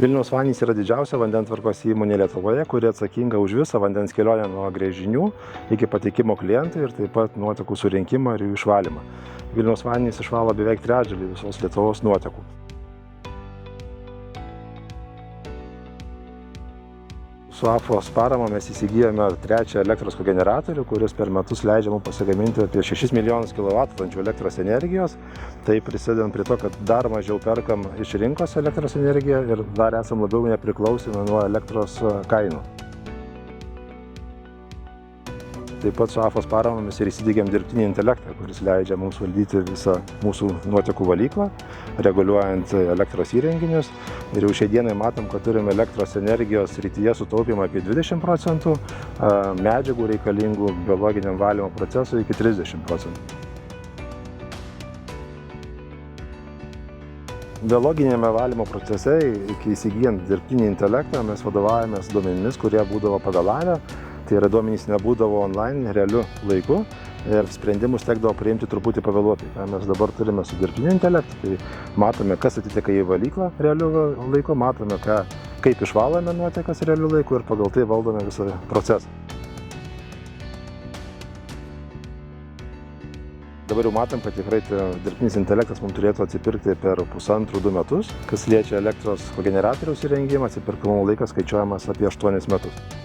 Vilniaus vandenys yra didžiausia vandentvarkos įmonė Lietuvoje, kuri atsakinga už visą vandens kelionę nuo gręžinių iki patekimo klientui ir taip pat nuotekų surinkimą ir jų išvalymą. Vilniaus vandenys išvalo beveik trečdalį visos Lietuvos nuotekų. Su AFOS parama mes įsigijome trečią elektros kogeneratorių, kuris per metus leidžia mums pasigaminti apie 6 milijonus kWh elektros energijos. Tai prisidedant prie to, kad dar mažiau perkam iš rinkos elektros energiją ir dar esam labiau nepriklausomi nuo elektros kainų. Taip pat su AFOS parama mes ir įsidiegėm dirbtinį intelektą, kuris leidžia mums valdyti visą mūsų nuotekų valyklą, reguliuojant elektros įrenginius. Ir jau šiai dienai matom, kad turime elektros energijos srityje sutaupymą apie 20%, medžiagų reikalingų biologiniam valymo procesui iki 30%. Biologinėme valymo procese, iki įsigijant dirbtinį intelektą, mes vadovavomės duomenimis, kurie būdavo pavėlavę. Tai yra duomenys nebūdavo online realiu laiku ir sprendimus tekdavo priimti truputį pavėluotai. Mes dabar turime su dirbtiniu intelektu, tai matome, kas atiteka į valyklą realiu laiku, matome, kaip išvalome nuotekas realiu laiku ir pagal tai valdome visą procesą. Dabar jau matom, kad tikrai dirbtinis intelektas mums turėtų atsipirkti per 1,5–2 metus. Kas liečia elektros kogeneratoriaus įrengimą, atsipirkimo laikas skaičiuojamas apie 8 metus.